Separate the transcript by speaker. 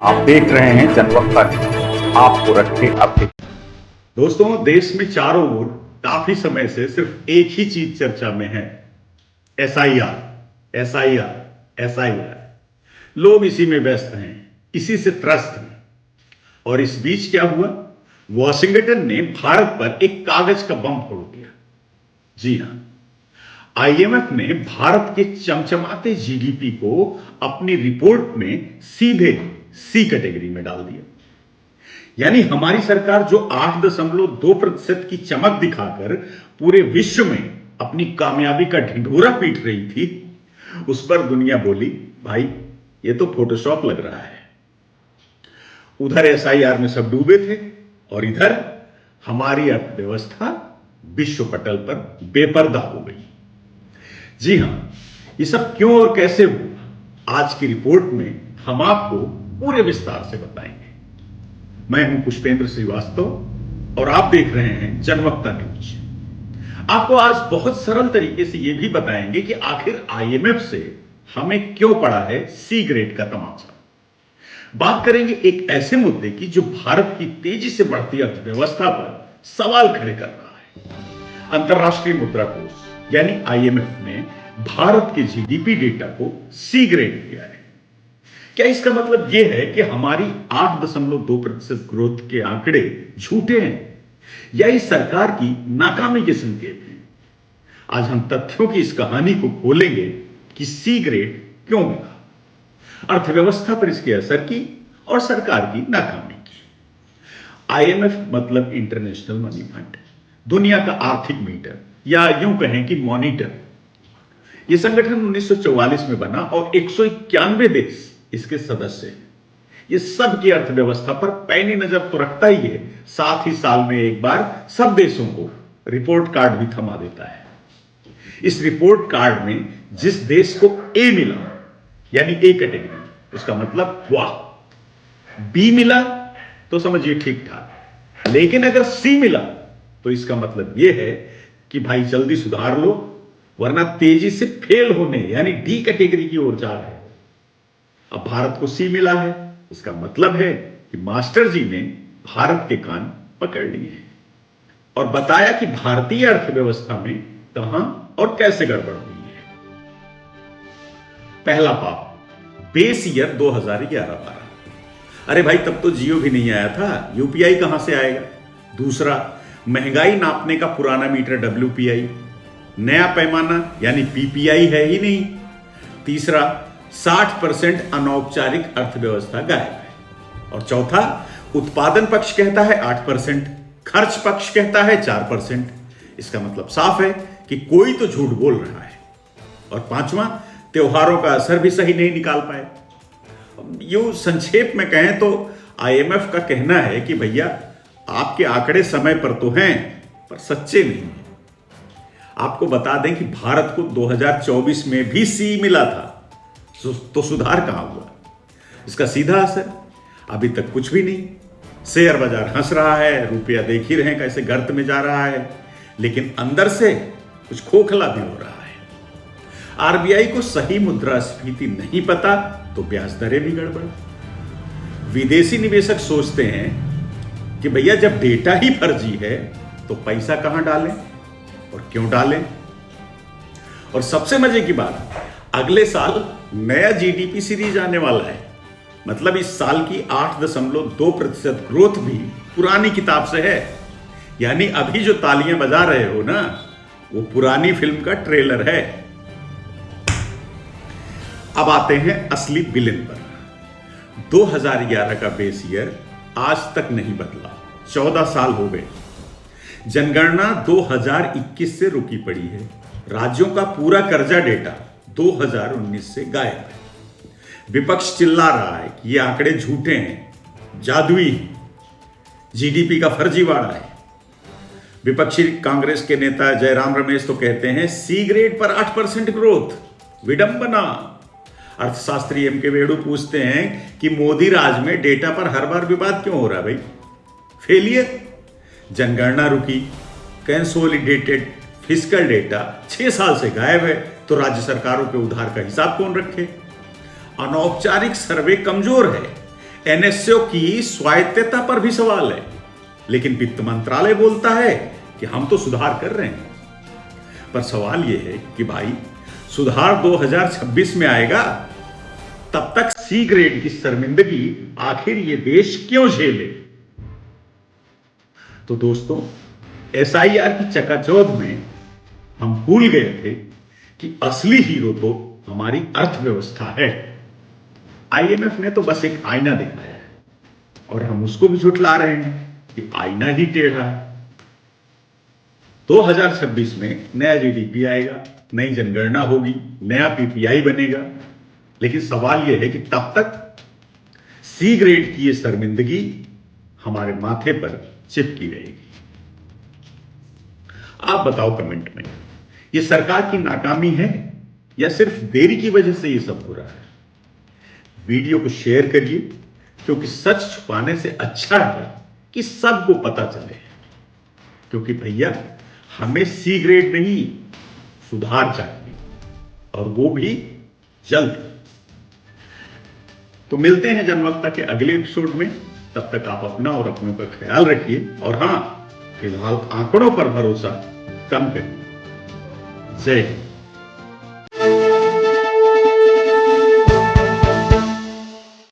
Speaker 1: आप देख रहे हैं जनवक्ता न्यूज, आपको रखे अपडेट।
Speaker 2: दोस्तों, देश में चारों ओर काफी समय से सिर्फ एक ही चीज चर्चा में है, एसआईआर एसआईआर एसआईआर। लोग इसी में व्यस्त हैं, इसी से त्रस्त हैं। और इस बीच क्या हुआ? वॉशिंगटन ने भारत पर एक कागज का बम फोड़ दिया। जी हां, आईएमएफ ने भारत के चमचमाते जीडीपी को अपनी रिपोर्ट में सीधे सी कैटेगरी में डाल दिया। यानी हमारी सरकार जो 8.2% की चमक दिखाकर पूरे विश्व में अपनी कामयाबी का ढिंढोरा पीट रही थी, उस पर दुनिया बोली, भाई ये तो फोटोशॉप लग रहा है। उधर एसआईआर में सब डूबे थे और इधर हमारी अर्थव्यवस्था विश्व पटल पर बेपर्दा हो गई। जी हां, ये सब क्यों और कैसे हुआ, आज की रिपोर्ट में हम आपको पूरे विस्तार से बताएंगे। मैं हूं पुष्पेंद्र श्रीवास्तव और आप देख रहे हैं जनवक्ता न्यूज। आपको आज बहुत सरल तरीके से यह भी बताएंगे कि आखिर आईएमएफ से हमें क्यों पड़ा है सी ग्रेड का तमाचा। बात करेंगे एक ऐसे मुद्दे की जो भारत की तेजी से बढ़ती अर्थव्यवस्था पर सवाल खड़े कर रहा है। अंतरराष्ट्रीय मुद्रा कोष यानी आईएमएफ ने भारत के जीडीपी डेटा को सी ग्रेड किया है। क्या इसका मतलब यह है कि हमारी 8.2% ग्रोथ के आंकड़े झूठे हैं या इस सरकार की नाकामी के संकेत हैं? आज हम तथ्यों की इस कहानी को खोलेंगे कि सी ग्रेड क्यों मिला, अर्थव्यवस्था पर इसके असर की और सरकार की नाकामी की। आईएमएफ मतलब इंटरनेशनल मनी फंड, दुनिया का आर्थिक मीटर या यूं कहें कि मॉनिटर। यह संगठन 1944 में बना और 191 देश इसके सदस्य हैं। यह सबकी अर्थव्यवस्था पर पैनी नजर तो रखता ही है, साथ ही साल में एक बार सब देशों को रिपोर्ट कार्ड भी थमा देता है। इस रिपोर्ट कार्ड में जिस देश को ए मिला यानी ए कैटेगरी, उसका मतलब वाह, बी मिला तो समझिए ठीक ठाक, लेकिन अगर सी मिला तो इसका मतलब यह है कि भाई जल्दी सुधार लो वरना तेजी से फेल होने यानी डी कैटेगरी की ओर जा रहे हो। अब भारत को सी मिला है, इसका मतलब है कि मास्टर जी ने भारत के कान पकड़ लिए हैं और बताया कि भारतीय अर्थव्यवस्था में कहां और कैसे गड़बड़ हुई है। पहला पाप, बेस ईयर 2011-12। अरे भाई, तब तो जियो भी नहीं आया था, यूपीआई कहां से आएगा। दूसरा, महंगाई नापने का पुराना मीटर डब्ल्यूपीआई, नया पैमाना यानी पीपीआई है ही नहीं। तीसरा, 60% अनौपचारिक अर्थव्यवस्था गायब है। और चौथा, उत्पादन पक्ष कहता है 8%, खर्च पक्ष कहता है 4%। इसका मतलब साफ है कि कोई तो झूठ बोल रहा है। और पांचवा, त्योहारों का असर भी सही नहीं निकाल पाए। यूं संक्षेप में कहें तो आईएमएफ का कहना है कि भैया आपके आंकड़े समय पर तो हैं पर सच्चे नहीं हैं। आपको बता दें कि भारत को 2024 में भी सी मिला था, तो सुधार कहां हुआ? इसका सीधा असर अभी तक कुछ भी नहीं। शेयर बाजार हंस रहा है, रुपया देख ही रहे कैसे गर्त में जा रहा है, लेकिन अंदर से कुछ खोखला भी हो रहा है। आरबीआई को सही मुद्रास्फीति नहीं पता तो ब्याज दरें भी गड़बड़। विदेशी निवेशक सोचते हैं कि भैया जब डेटा ही फर्जी है तो पैसा कहां डालें और क्यों डालें। और सबसे मजे की बात, अगले साल नया जीडीपी सीरीज आने वाला है। मतलब इस साल की 8.2% ग्रोथ भी पुरानी किताब से है। यानी अभी जो तालियां बजा रहे हो ना, वो पुरानी फिल्म का ट्रेलर है। अब आते हैं असली विलेन पर। 2011 का बेस ईयर आज तक नहीं बदला, 14 साल हो गए। जनगणना 2021 से रुकी पड़ी है। राज्यों का पूरा कर्जा डेटा 2019 से गायब है। विपक्ष चिल्ला रहा है कि ये आंकड़े झूठे हैं, जादुई हैं, जीडीपी का फर्जीवाड़ा है। विपक्षी कांग्रेस के नेता जयराम रमेश तो कहते हैं सी ग्रेड पर 8% ग्रोथ, विडंबना। अर्थशास्त्री एम के वेणु पूछते हैं कि मोदी राज में डेटा पर हर बार विवाद क्यों हो रहा है भाई? फेलियर। जनगणना रुकी, कंसोलिडेटेड फिस्कल डेटा 6 साल से गायब है, तो राज्य सरकारों के उधार का हिसाब कौन रखे? अनौपचारिक सर्वे कमजोर है, एनएसओ की स्वायत्तता पर भी सवाल है, लेकिन वित्त मंत्रालय बोलता है कि हम तो सुधार कर रहे हैं। पर सवाल यह है कि भाई सुधार 2026 में आएगा, तब तक सी ग्रेड की शर्मिंदगी आखिर ये देश क्यों झेले? तो दोस्तों, एसआईआर की चकाचौंध में हम भूल गए थे कि असली हीरो तो हमारी अर्थव्यवस्था है। आईएमएफ ने तो बस एक आईना दिखाया है और हम उसको भी झुठला रहे हैं कि आईना ही टेढ़ा है। 2026 में नया जीडीपी आएगा, नई जनगणना होगी, नया पीपीआई बनेगा, लेकिन सवाल यह है कि तब तक सी ग्रेड की ये शर्मिंदगी हमारे माथे पर चिपकी रहेगी। आप बताओ कमेंट में, ये सरकार की नाकामी है या सिर्फ देरी की वजह से ये सब हो रहा है? वीडियो को शेयर करिए, क्योंकि सच छुपाने से अच्छा है कि सबको पता चले। क्योंकि भैया हमें सी ग्रेड नहीं, सुधार चाहिए, और वो भी जल्द। तो मिलते हैं जनवक्ता के अगले एपिसोड में। तब तक आप अपना और अपनों का ख्याल रखिए, और हां, फिलहाल आंकड़ों पर भरोसा कम करिए। जय हिंद।